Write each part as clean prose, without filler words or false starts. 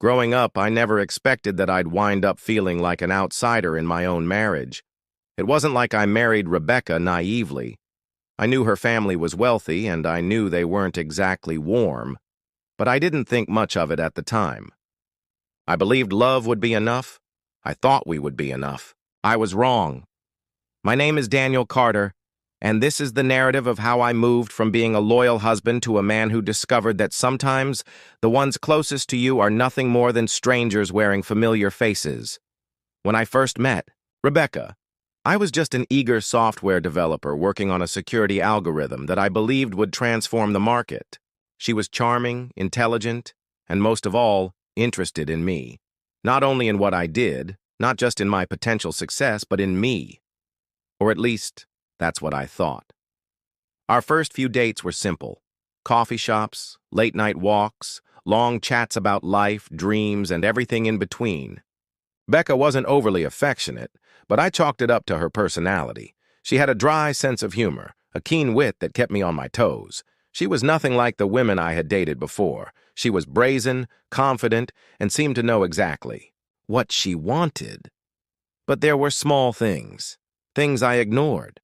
Growing up, I never expected that I'd wind up feeling like an outsider in my own marriage. It wasn't like I married Rebecca naively. I knew her family was wealthy, and I knew they weren't exactly warm, but I didn't think much of it at the time. I believed love would be enough. I thought we would be enough. I was wrong. My name is Daniel Carter, and this is the narrative of how I moved from being a loyal husband to a man who discovered that sometimes the ones closest to you are nothing more than strangers wearing familiar faces. When I first met Rebecca, I was just an eager software developer working on a security algorithm that I believed would transform the market. She was charming, intelligent, and most of all, interested in me. Not only in what I did, not just in my potential success, but in me. Or at least, that's what I thought. Our first few dates were simple. Coffee shops, late-night walks, long chats about life, dreams, and everything in between. Becca wasn't overly affectionate, but I chalked it up to her personality. She had a dry sense of humor, a keen wit that kept me on my toes. She was nothing like the women I had dated before. She was brazen, confident, and seemed to know exactly what she wanted. But there were small things I ignored.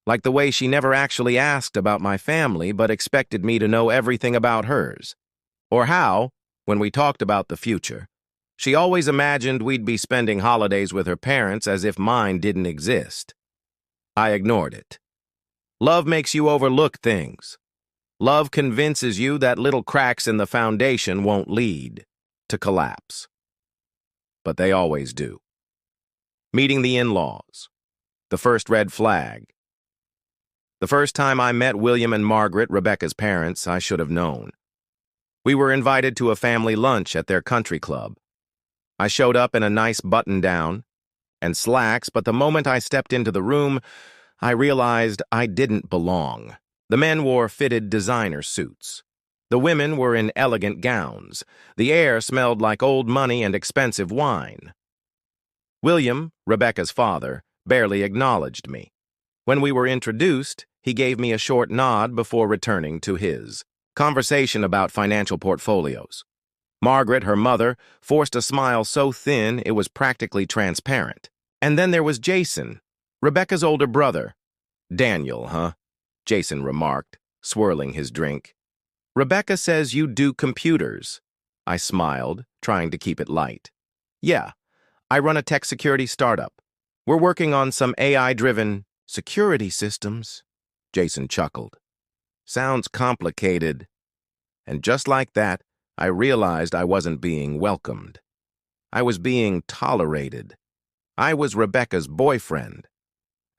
Like the way she never actually asked about my family but expected me to know everything about hers. Or how, when we talked about the future, she always imagined we'd be spending holidays with her parents as if mine didn't exist. I ignored it. Love makes you overlook things. Love convinces you that little cracks in the foundation won't lead to collapse. But they always do. Meeting the in-laws. The first red flag. The first time I met William and Margaret, Rebecca's parents, I should have known. We were invited to a family lunch at their country club. I showed up in a nice button-down and slacks, but the moment I stepped into the room, I realized I didn't belong. The men wore fitted designer suits. The women were in elegant gowns. The air smelled like old money and expensive wine. William, Rebecca's father, barely acknowledged me. When we were introduced, he gave me a short nod before returning to his conversation about financial portfolios. Margaret, her mother, forced a smile so thin it was practically transparent. And then there was Jason, Rebecca's older brother. Daniel, huh? Jason remarked, swirling his drink. Rebecca says you do computers. I smiled, trying to keep it light. Yeah, I run a tech security startup. We're working on some AI-driven security systems. Jason chuckled. Sounds complicated. And just like that, I realized I wasn't being welcomed. I was being tolerated. I was Rebecca's boyfriend,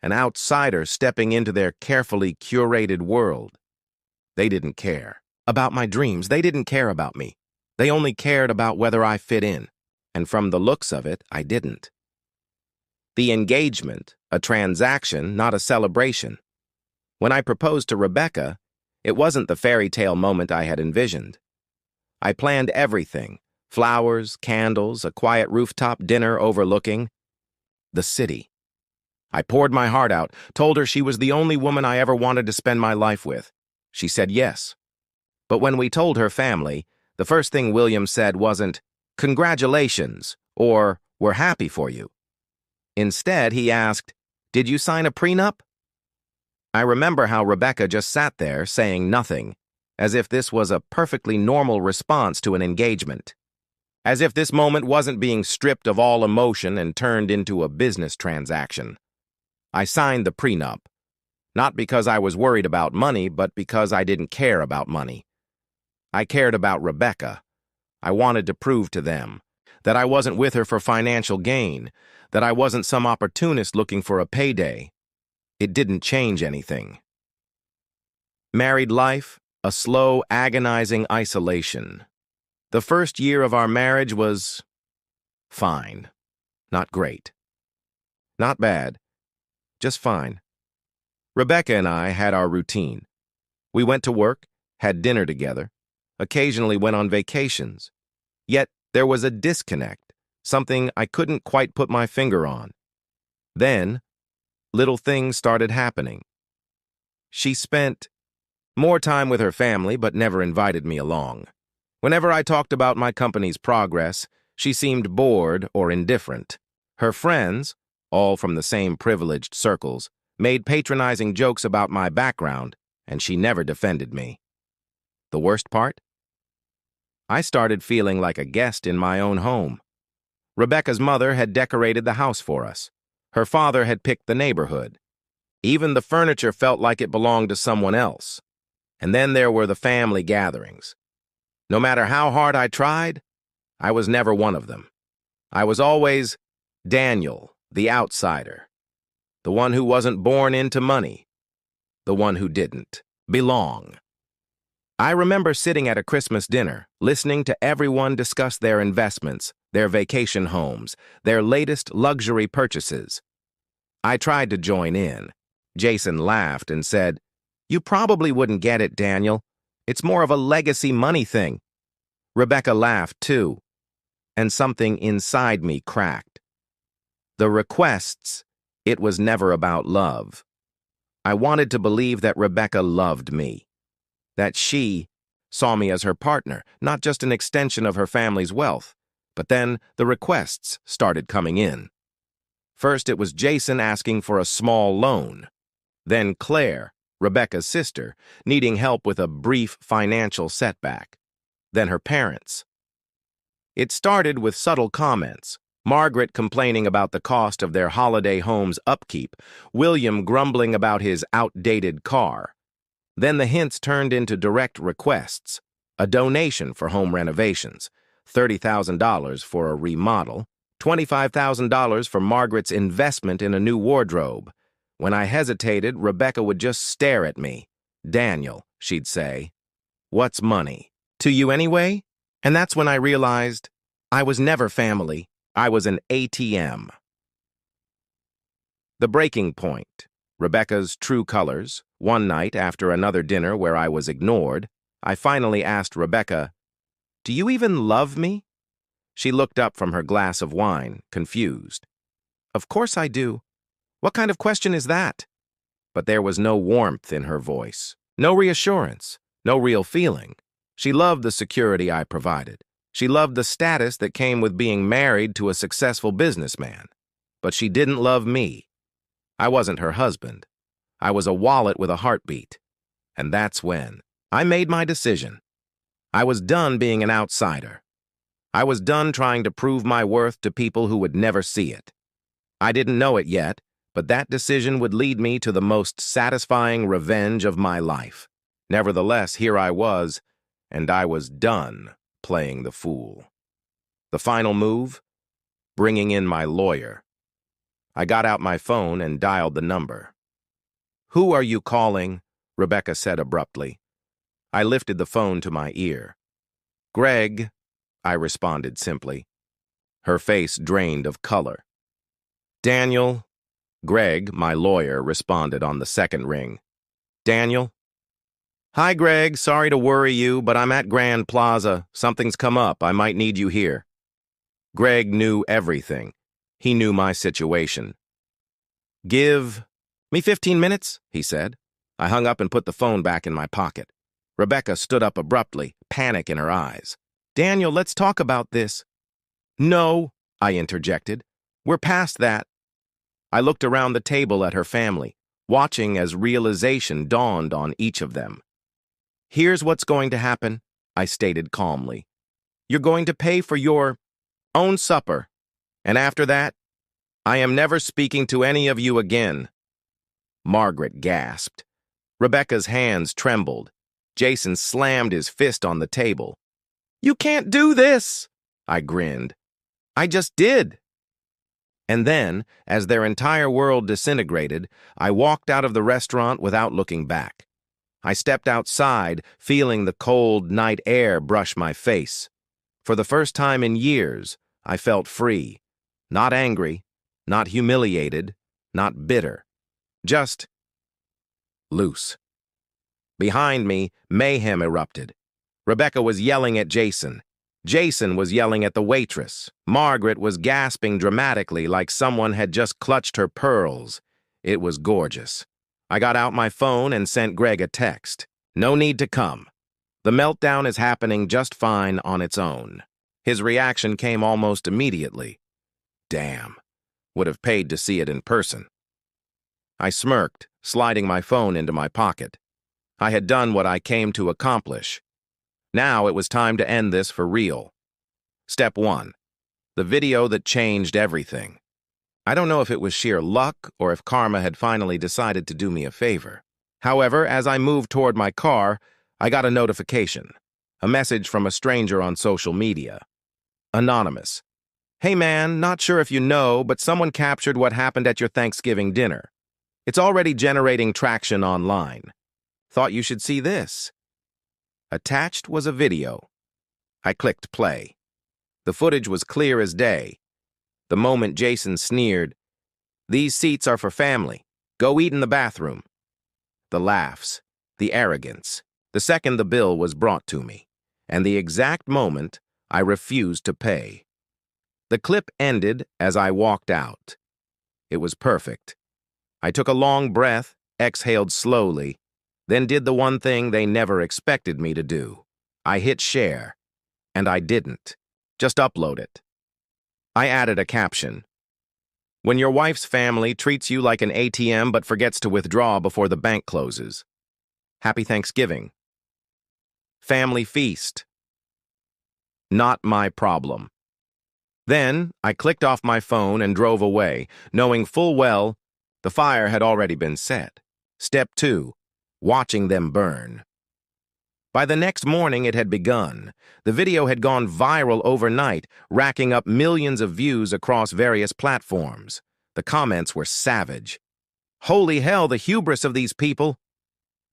an outsider stepping into their carefully curated world. They didn't care about my dreams. They didn't care about me. They only cared about whether I fit in. And from the looks of it, I didn't. The engagement, a transaction, not a celebration. When I proposed to Rebecca, it wasn't the fairy tale moment I had envisioned. I planned everything: flowers, candles, a quiet rooftop dinner overlooking the city. I poured my heart out, told her she was the only woman I ever wanted to spend my life with. She said yes. But when we told her family, the first thing William said wasn't, "Congratulations," or "We're happy for you." Instead, he asked, "Did you sign a prenup?" I remember how Rebecca just sat there, saying nothing, as if this was a perfectly normal response to an engagement. As if this moment wasn't being stripped of all emotion and turned into a business transaction. I signed the prenup, not because I was worried about money, but because I didn't care about money. I cared about Rebecca. I wanted to prove to them that I wasn't with her for financial gain, that I wasn't some opportunist looking for a payday. It didn't change anything. Married life, a slow, agonizing isolation. The first year of our marriage was fine. Not great. Not bad. Just fine. Rebecca and I had our routine. We went to work, had dinner together, occasionally went on vacations. Yet there was a disconnect, something I couldn't quite put my finger on. Then, little things started happening. She spent more time with her family, but never invited me along. Whenever I talked about my company's progress, she seemed bored or indifferent. Her friends, all from the same privileged circles, made patronizing jokes about my background, and she never defended me. The worst part? I started feeling like a guest in my own home. Rebecca's mother had decorated the house for us. Her father had picked the neighborhood. Even the furniture felt like it belonged to someone else. And then there were the family gatherings. No matter how hard I tried, I was never one of them. I was always Daniel, the outsider, the one who wasn't born into money, the one who didn't belong. I remember sitting at a Christmas dinner, listening to everyone discuss their investments, their vacation homes, their latest luxury purchases. I tried to join in. Jason laughed and said, "You probably wouldn't get it, Daniel. It's more of a legacy money thing." Rebecca laughed too, and something inside me cracked. The requests, it was never about love. I wanted to believe that Rebecca loved me, that she saw me as her partner, not just an extension of her family's wealth. But then the requests started coming in. First, it was Jason asking for a small loan. Then Claire, Rebecca's sister, needing help with a brief financial setback. Then her parents. It started with subtle comments. Margaret complaining about the cost of their holiday home's upkeep, William grumbling about his outdated car. Then the hints turned into direct requests, a donation for home renovations, $30,000 for a remodel, $25,000 for Margaret's investment in a new wardrobe. When I hesitated, Rebecca would just stare at me. "Daniel," she'd say, "what's money? To you anyway?" And that's when I realized I was never family. I was an ATM. The breaking point. Rebecca's true colors. One night, after another dinner where I was ignored, I finally asked Rebecca, "Do you even love me?" She looked up from her glass of wine, confused. "Of course I do. What kind of question is that?" But there was no warmth in her voice, no reassurance, no real feeling. She loved the security I provided. She loved the status that came with being married to a successful businessman. But she didn't love me. I wasn't her husband. I was a wallet with a heartbeat. And that's when I made my decision. I was done being an outsider. I was done trying to prove my worth to people who would never see it. I didn't know it yet, but that decision would lead me to the most satisfying revenge of my life. Nevertheless, here I was, and I was done playing the fool. The final move? Bringing in my lawyer. I got out my phone and dialed the number. "Who are you calling?" Rebecca said abruptly. I lifted the phone to my ear. "Greg," I responded simply. Her face drained of color. "Daniel." Greg, my lawyer, responded on the second ring. "Daniel?" "Hi, Greg. Sorry to worry you, but I'm at Grand Plaza. Something's come up. I might need you here." Greg knew everything. He knew my situation. "Give me 15 minutes, he said. I hung up and put the phone back in my pocket. Rebecca stood up abruptly, panic in her eyes. "Daniel, let's talk about this." "No," I interjected. "We're past that." I looked around the table at her family, watching as realization dawned on each of them. "Here's what's going to happen," I stated calmly. "You're going to pay for your own supper, and after that, I am never speaking to any of you again." Margaret gasped. Rebecca's hands trembled. Jason slammed his fist on the table. "You can't do this!" I grinned. "I just did." And then, as their entire world disintegrated, I walked out of the restaurant without looking back. I stepped outside, feeling the cold night air brush my face. For the first time in years, I felt free. Not angry, not humiliated, not bitter. Just loose. Behind me, mayhem erupted. Rebecca was yelling at Jason. Jason was yelling at the waitress. Margaret was gasping dramatically like someone had just clutched her pearls. It was gorgeous. I got out my phone and sent Greg a text. "No need to come." The meltdown is happening just fine on its own. His reaction came almost immediately. Damn. Would have paid to see it in person. I smirked, sliding my phone into my pocket. I had done what I came to accomplish. Now it was time to end this for real. Step 1. The video that changed everything. I don't know if it was sheer luck or if karma had finally decided to do me a favor. However, as I moved toward my car, I got a notification. A message from a stranger on social media. Anonymous. Hey man, not sure if you know, but someone captured what happened at your Thanksgiving dinner. It's already generating traction online. Thought you should see this. Attached was a video. I clicked play. The footage was clear as day. The moment Jason sneered, "These seats are for family. Go eat in the bathroom." The laughs, the arrogance, the second the bill was brought to me, and the exact moment I refused to pay. The clip ended as I walked out. It was perfect. I took a long breath, exhaled slowly, then did the one thing they never expected me to do. I hit share, and I didn't. Just upload it. I added a caption. When your wife's family treats you like an ATM but forgets to withdraw before the bank closes. Happy Thanksgiving. Family feast. Not my problem. Then I clicked off my phone and drove away, knowing full well the fire had already been set. Step 2. Watching them burn. By the next morning, it had begun. The video had gone viral overnight, racking up millions of views across various platforms. The comments were savage. Holy hell, the hubris of these people.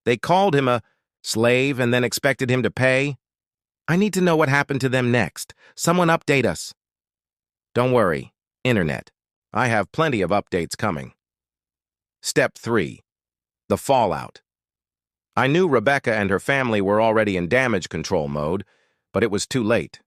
They called him a slave and then expected him to pay. I need to know what happened to them next. Someone update us. Don't worry, Internet. I have plenty of updates coming. Step 3. The fallout. I knew Rebecca and her family were already in damage control mode, but it was too late.